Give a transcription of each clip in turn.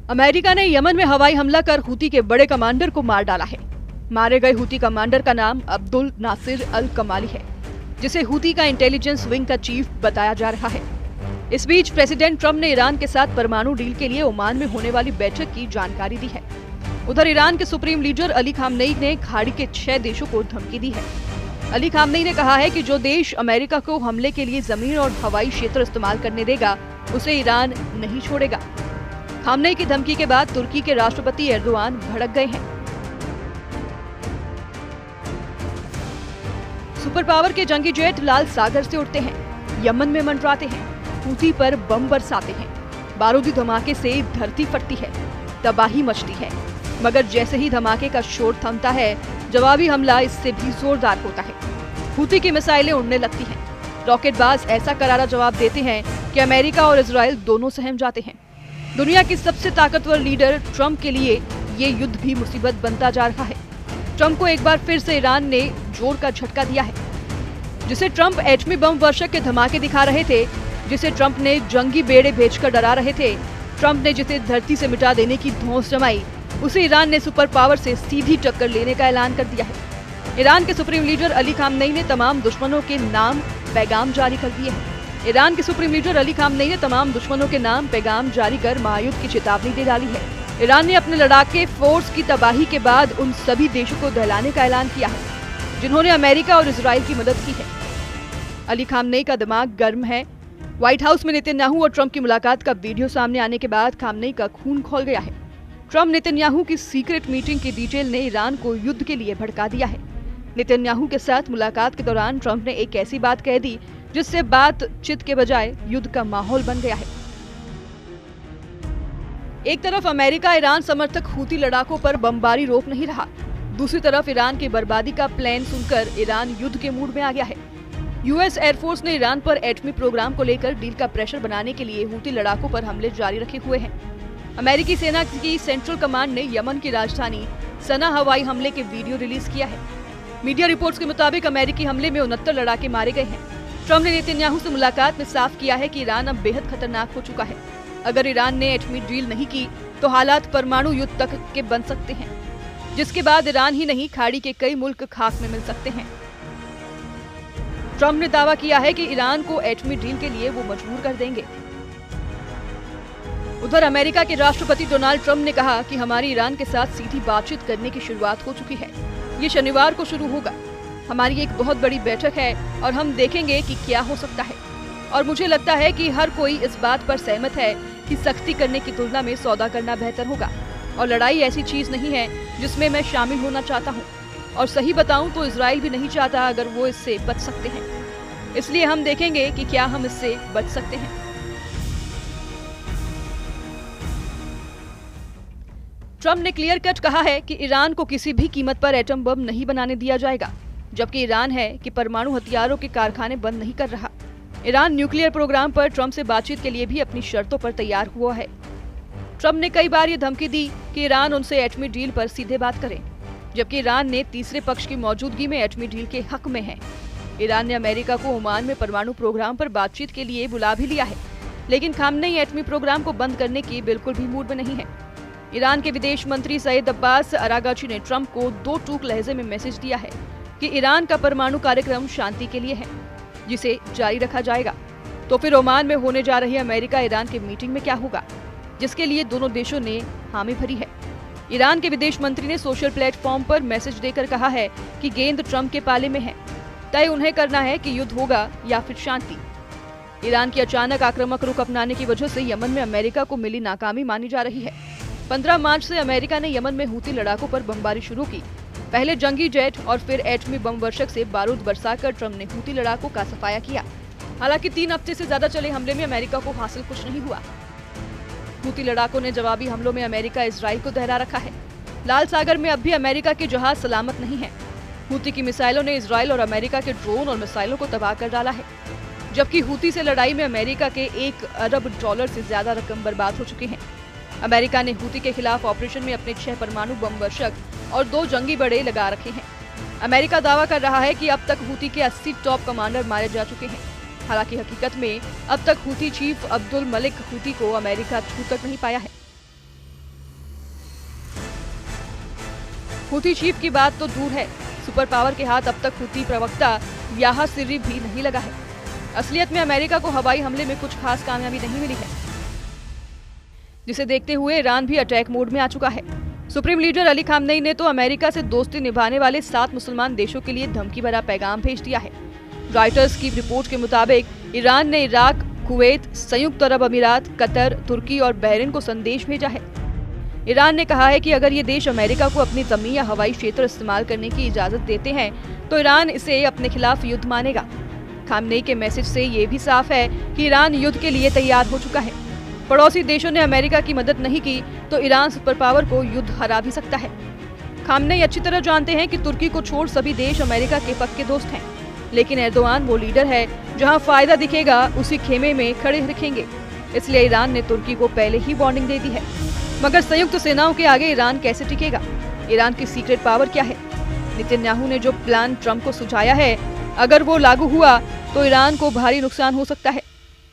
America ने Yemen में हवाई हमला कर हूती के बड़े कमांडर को मार डाला है। मारे गए हूती कमांडर का नाम अब्दुल नासिर अल कमाली है, जिसे हूती का इंटेलिजेंस विंग का चीफ बताया जा रहा है। इस बीच प्रेसिडेंट ट्रंप ने ईरान के साथ परमाणु डील के लिए ओमान में होने वाली बैठक की जानकारी दी है। उधर ईरान के सुप्रीम लीडर अली खामनेई ने खाड़ी के 6 देशों को धमकी दी है। अली खामनेई ने कहा है कि जो देश अमेरिका को हमले के लिए जमीन और हवाई क्षेत्र इस्तेमाल करने देगा, उसे ईरान नहीं छोड़ेगा। खामनेई की धमकी के बाद तुर्की के राष्ट्रपति एर्दोआन भड़क गए हैं। सुपर पावर के जंगी जेट लाल सागर से उड़ते हैं, यमन में मंडराते हैं, हूती पर बम बरसाते हैं। बारूदी धमाके से धरती फटती है, तबाही मचती है, मगर जैसे ही धमाके का शोर थमता है, जवाबी हमला इससे भी जोरदार होता है। हूती की मिसाइलें उड़ने लगती हैं। रॉकेटबाज ऐसा करारा जवाब देते हैं कि अमेरिका और इजराइल दोनों सहम जाते हैं। दुनिया की सबसे ताकतवर लीडर ट्रंप के लिए ये युद्ध भी मुसीबत बनता जा रहा है। ट्रंप को एक बार फिर से ईरान ने जोर का झटका दिया है, जिसे ट्रंप एटमी बम वर्षक के धमाके दिखा रहे थे, जिसे ट्रंप ने जंगी बेड़े भेजकर डरा रहे थे। ट्रंप ने जिसे धरती से मिटा देने की धौंस जमाई, उसे ईरान ने सुपर पावर से सीधी टक्कर लेने का ऐलान कर दिया है। ईरान के सुप्रीम लीडर अली खामनेई ने तमाम दुश्मनों के नाम पैगाम जारी कर दिए हैं। ईरान के सुप्रीम लीडर अली खामनेई ने तमाम दुश्मनों के नाम पैगाम जारी कर महायुद्ध की चेतावनी दे डाली है। ईरान ने अपने लड़ाके फोर्स की तबाही के बाद उन सभी देशों को दहलाने का ऐलान किया है, जिन्होंने अमेरिका और इजराइल की मदद की है। अली खामनेई का दिमाग गर्म है। व्हाइट हाउस में नेतन्याहू और ट्रंप की मुलाकात का वीडियो सामने आने के बाद खामनेई का खून खौल गया है। ट्रंप नेतन्याहू की सीक्रेट मीटिंग की डिटेल ने ईरान को युद्ध के लिए भड़का दिया है। नेतन्याहू के साथ मुलाकात के दौरान ट्रंप ने एक ऐसी बात कह दी, जिससे बातचीत के बजाय युद्ध का माहौल बन गया है। एक तरफ अमेरिका ईरान समर्थक हूती लड़ाकों पर बमबारी रोक नहीं रहा, दूसरी तरफ ईरान की बर्बादी का प्लान सुनकर ईरान युद्ध के मूड में आ गया है। यूएस एयरफोर्स ने ईरान पर एटमी प्रोग्राम को लेकर डील का प्रेशर बनाने के लिए हूती लड़ाकों पर हमले जारी रखे हुए हैं। अमेरिकी सेना की सेंट्रल कमांड ने यमन की राजधानी सना हवाई हमले के वीडियो रिलीज किया है। मीडिया रिपोर्ट्स के मुताबिक अमेरिकी हमले में 69 लड़ाके मारे गए हैं। ट्रंप ने नेतन्याहू से मुलाकात में साफ किया है कि ईरान अब बेहद खतरनाक हो चुका है। अगर ईरान ने एटमी डील नहीं की तो हालात परमाणु युद्ध तक के बन सकते हैं, जिसके बाद ईरान ही नहीं खाड़ी के कई मुल्क खाक में मिल सकते हैं। ट्रंप ने दावा किया है कि ईरान को एटमी डील के लिए वो मजबूर कर देंगे। उधर अमेरिका के राष्ट्रपति डोनाल्ड ट्रंप ने कहा कि हमारी ईरान के साथ सीधी बातचीत करने की शुरुआत हो चुकी है। ये शनिवार को शुरू होगा। हमारी एक बहुत बड़ी बैठक है और हम देखेंगे कि क्या हो सकता है। और मुझे लगता है कि हर कोई इस बात पर सहमत है कि सख्ती करने की तुलना में सौदा करना बेहतर होगा। और लड़ाई ऐसी चीज नहीं है जिसमें मैं शामिल होना चाहता हूँ। और सही बताऊं तो इजराइल भी नहीं चाहता अगर वो इससे बच सकते हैं। इसलिए हम देखेंगे कि क्या हम इससे बच सकते हैं। ट्रंप ने क्लियर कट कहा है कि ईरान को किसी भी कीमत पर एटम बम नहीं बनाने दिया जाएगा, जबकि ईरान है कि परमाणु हथियारों के कारखाने बंद नहीं कर रहा। ईरान न्यूक्लियर प्रोग्राम पर ट्रंप से बातचीत के लिए भी अपनी शर्तों पर तैयार हुआ है। ट्रंप ने कई बार ये धमकी दी कि ईरान उनसे एटमी डील पर सीधे बात करे, जबकि ईरान ने तीसरे पक्ष की मौजूदगी में एटमी डील के हक में है। ईरान ने अमेरिका को ओमान में परमाणु प्रोग्राम पर बातचीत के लिए बुला भी लिया है, लेकिन खामनेई एटमी प्रोग्राम को बंद करने की बिल्कुल भी मूड में नहीं है। ईरान के विदेश मंत्री सईद अब्बास अरागाची ने ट्रंप को 2 टूक लहजे में मैसेज दिया है कि ईरान का परमाणु कार्यक्रम शांति के लिए है, जिसे जारी रखा जाएगा। तो फिर ओमान में होने जा रही अमेरिका ईरान की मीटिंग में क्या होगा, जिसके लिए दोनों देशों ने हामी भरी है। ईरान के विदेश मंत्री ने सोशल प्लेटफॉर्म पर मैसेज देकर कहा है कि गेंद ट्रंप के पाले में है, तय उन्हें करना है कि युद्ध होगा या फिर शांति। ईरान की अचानक आक्रामक रुख अपनाने की वजह से यमन में अमेरिका को मिली नाकामी मानी जा रही है। 15 मार्च से अमेरिका ने यमन में हूती लड़ाकों पर बमबारी शुरू की। पहले जंगी जेट और फिर एटमी बम वर्षक से बारूद बरसाकर ट्रंप ने हूती लड़ाकों का सफाया किया। हालांकि 3 हफ्ते से ज्यादा चले हमले में अमेरिका को हासिल कुछ नहीं हुआ। हूती लड़ाकों ने जवाबी हमलों में अमेरिका इजराइल को दहला रखा है। लाल सागर में अब भी अमेरिका के जहाज सलामत नहीं है। हूती की मिसाइलों ने इजराइल और अमेरिका के ड्रोन और मिसाइलों को तबाह कर डाला है, जबकि हूती से लड़ाई में अमेरिका के $1 अरब से ज्यादा रकम बर्बाद हो चुकी है। अमेरिका ने हूती के खिलाफ ऑपरेशन में अपने 6 परमाणु बम वर्षक और 2 जंगी बेड़े लगा रखे हैं। अमेरिका दावा कर रहा है कि अब तक हूती के 80 टॉप कमांडर मारे जा चुके हैं। हालांकि हकीकत में अब तक Houthi chief Abdul Malik Houthi को अमेरिका छू तक नहीं पाया है। हुती चीफ की बात तो दूर है, सुपर पावर के हाथ अब तक हुती प्रवक्ता याह्या सिर्री भी नहीं लगा है। असलियत में अमेरिका को हवाई हमले में कुछ खास कामयाबी नहीं मिली है, जिसे देखते हुए ईरान भी अटैक मोड में आ चुका है। सुप्रीम लीडर अली खामनेई ने तो अमेरिका से दोस्ती निभाने वाले 7 मुसलमान देशों के लिए धमकी भरा पैगाम भेज दिया है। रॉयटर्स की रिपोर्ट के मुताबिक ईरान ने इराक, कुवैत, संयुक्त अरब अमीरात, कतर, तुर्की और बहरीन को संदेश भेजा है। ईरान ने कहा है कि अगर ये देश अमेरिका को अपनी जमीन या हवाई क्षेत्र इस्तेमाल करने की इजाजत देते हैं तो ईरान इसे अपने खिलाफ युद्ध मानेगा। खामनेई के मैसेज से ये भी साफ है कि ईरान युद्ध के लिए तैयार हो चुका है। पड़ोसी देशों ने अमेरिका की मदद नहीं की तो ईरान सुपर पावर को युद्ध हरा भी सकता है। खामनेई अच्छी तरह जानते हैं कि तुर्की को छोड़ सभी देश अमेरिका के पक्के दोस्त हैं, लेकिन एर्दोआन वो लीडर है जहां फायदा दिखेगा उसी खेमे में खड़े रखेंगे। इसलिए ईरान ने तुर्की को पहले ही वार्निंग दे दी है। मगर संयुक्त सेनाओं के आगे ईरान कैसे टिकेगा? ईरान की सीक्रेट पावर क्या है? नेतन्याहू ने जो प्लान ट्रंप को सुझाया है, अगर वो लागू हुआ तो ईरान को भारी नुकसान हो सकता है।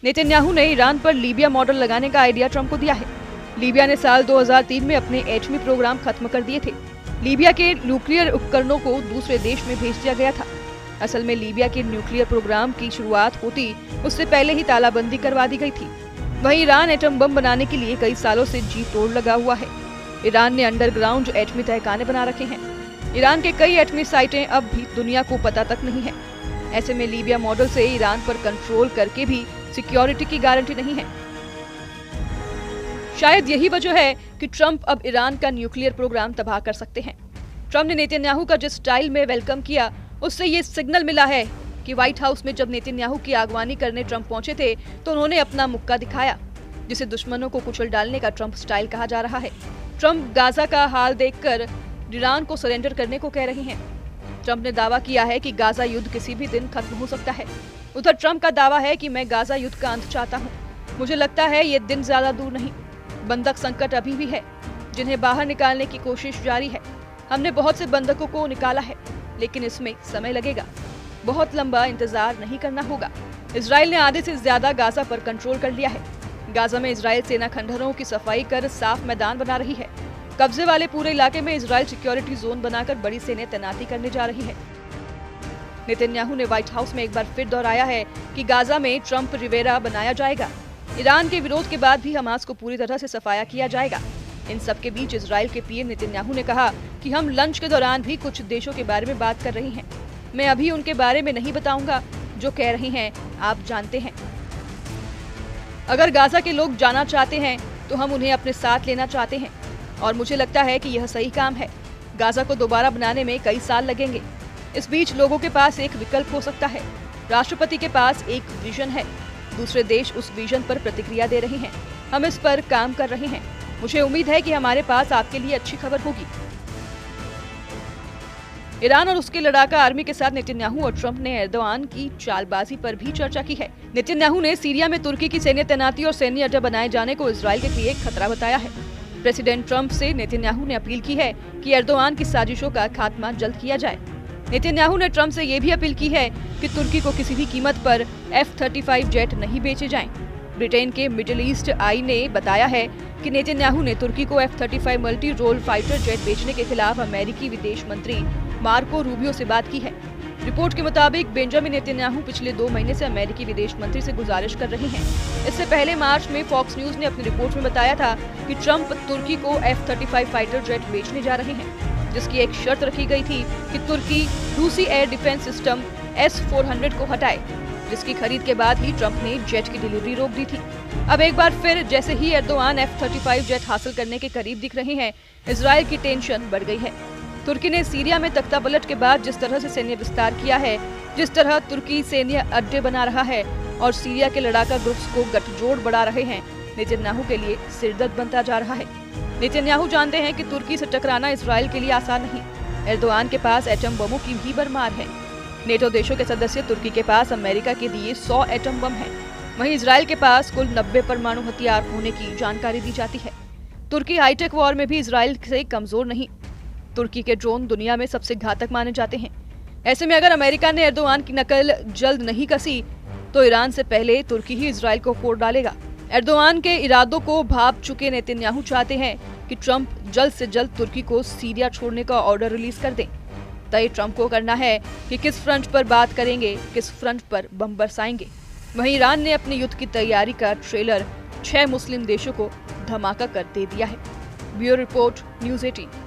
नेतन्याहू ने ईरान पर लीबिया मॉडल लगाने का आइडिया ट्रंप को दिया है। लीबिया ने साल 2003 में अपने एटमी प्रोग्राम खत्म कर दिए थे। लीबिया के न्यूक्लियर उपकरणों को दूसरे देश में भेज दिया गया था। असल में लीबिया के न्यूक्लियर प्रोग्राम की शुरुआत होती उससे पहले ही तालाबंदी करवा दी गई थी। वहीं ईरान एटम बम बनाने के लिए कई सालों से जी तोड़ लगा हुआ है। ईरान ने अंडरग्राउंड एटमी तहखाने बना रखे हैं। ईरान के कई एटमी साइटें अब भी दुनिया को पता तक नहीं है। ऐसे में लीबिया मॉडल से ईरान पर कंट्रोल करके भी सिक्योरिटी की गारंटी नहीं है। शायद यही वजह है कि ट्रंप अब ईरान का न्यूक्लियर प्रोग्राम तबाह कर सकते हैं। ट्रंप ने नेतन्याहू का जिस स्टाइल में वेलकम किया, उससे ये सिग्नल मिला है कि व्हाइट हाउस में जब नेतन्याहू की अगवानी करने ट्रंप पहुंचे थे तो उन्होंने अपना मुक्का दिखाया, जिसे दुश्मनों को कुचल डालने का ट्रंप स्टाइल कहा जा रहा है। ट्रंप गाजा का हाल देखकर ईरान को सरेंडर करने को कह रहे हैं। ट्रंप ने दावा किया है कि गाजा युद्ध किसी भी दिन खत्म हो सकता है। उधर ट्रंप का दावा है कि मैं गाजा युद्ध का अंत चाहता हूँ। मुझे लगता है ये दिन ज्यादा दूर नहीं। बंधक संकट अभी भी है, जिन्हें बाहर निकालने की कोशिश जारी है। हमने बहुत से बंधकों को निकाला है, लेकिन इसमें समय लगेगा। बहुत लंबा इंतजार नहीं करना होगा। इजराइल ने आधे से ज्यादा गाजा पर कंट्रोल कर लिया है। गाजा में इजराइल सेना खंडहरों की सफाई कर साफ मैदान बना रही है। कब्जे वाले पूरे इलाके में इजराइल सिक्योरिटी जोन बनाकर बड़ी सेना तैनाती करने जा रही है। नेतन्याहू ने व्हाइट हाउस में एक बार फिर दोहराया है कि गाजा में ट्रंप रिवेरा बनाया जाएगा। ईरान के विरोध के बाद भी हमास को पूरी तरह से सफाया किया जाएगा। इन सब के बीच इजराइल के पीएम नेतन्याहू ने कहा कि हम लंच के दौरान भी कुछ देशों के बारे में बात कर रही हैं। मैं अभी उनके बारे में नहीं बताऊंगा, जो कह रही हैं आप जानते हैं। अगर गाजा के लोग जाना चाहते हैं तो हम उन्हें अपने साथ लेना चाहते हैं, और मुझे लगता है कि यह सही काम है। गाजा को दोबारा बनाने में कई साल लगेंगे। इस बीच लोगों के पास एक विकल्प हो सकता है। राष्ट्रपति के पास एक विजन है, दूसरे देश उस विजन पर प्रतिक्रिया दे रहे हैं। हम इस पर काम कर रहे हैं। मुझे उम्मीद है कि हमारे पास आपके लिए अच्छी खबर होगी। ईरान और उसके लड़ाका आर्मी के साथ नेतन्याहू और ट्रंप ने एर्दोआन की चालबाजी पर भी चर्चा की है। नेतन्याहू ने सीरिया में तुर्की की सैन्य तैनाती और सैन्य अड्डा बनाए जाने को इजराइल के लिए एक खतरा बताया है। प्रेसिडेंट ट्रंप से नेतन्याहू ने अपील की है कि एर्दोआन की साजिशों का खात्मा जल्द किया जाए। नेतन्याहू ने ट्रंप से ये भी अपील की है कि तुर्की को किसी भी कीमत पर F-35 जेट नहीं बेचे जाएं। ब्रिटेन के मिडिल ईस्ट आई ने बताया है कि नेतन्याहू ने तुर्की को F-35 multi role fighter jet बेचने के खिलाफ अमेरिकी विदेश मंत्री मार्को रूबियो से बात की है। रिपोर्ट के मुताबिक बेंजामिन नेतन्याहू पिछले 2 महीने से अमेरिकी विदेश मंत्री से गुजारिश कर रहे हैं। इससे पहले मार्च में फॉक्स न्यूज ने अपनी रिपोर्ट में बताया था कि ट्रंप तुर्की को F-35 फाइटर जेट बेचने जा रहे हैं, जिसकी एक शर्त रखी गई थी कि तुर्की रूसी एयर डिफेंस सिस्टम S-400 को हटाए, जिसकी खरीद के बाद ही ट्रंप ने जेट की डिलीवरी रोक दी थी। अब एक बार फिर जैसे ही एर्दोआन F-35 जेट हासिल करने के करीब दिख रहे हैं, इजराइल की टेंशन बढ़ गई है। तुर्की ने सीरिया में तख्तापलट के बाद जिस तरह से सैन्य विस्तार किया है, जिस तरह तुर्की सैन्य अड्डे बना रहा है और सीरिया के लड़ाका ग्रुप्स को गठजोड़ बढ़ा रहे हैं, नेतन्याहू के लिए सिरदर्द बनता जा रहा है। नेतन्याहू जानते हैं कि तुर्की से टकराना इजराइल के लिए आसान नहीं। एर्दोआन के पास एटम बमों की भी भरमार है। नेटो देशों के सदस्य तुर्की के पास अमेरिका के दिए 100 एटम बम हैं। वहीं इजराइल के पास कुल 90 परमाणु हथियार होने की जानकारी दी जाती है। तुर्की हाईटेक वॉर में भी इजराइल से कमजोर नहीं। तुर्की के ड्रोन दुनिया में सबसे घातक माने जाते हैं। ऐसे में अगर अमेरिका ने एर्दोआन की नकल जल्द नहीं कसी तो ईरान से पहले तुर्की ही इजराइल को फोड़ डालेगा। एर्दोआन के इरादों को भांप चुके नेतन्याहू चाहते हैं कि ट्रंप जल्द से जल्द तुर्की को सीरिया छोड़ने का ऑर्डर रिलीज कर दें। तय ट्रंप को करना है कि किस फ्रंट पर बात करेंगे, किस फ्रंट पर बम बरसाएंगे। वहीं ईरान ने अपने युद्ध की तैयारी का ट्रेलर 6 मुस्लिम देशों को धमाका कर दे दिया है। Bureau report, news 18।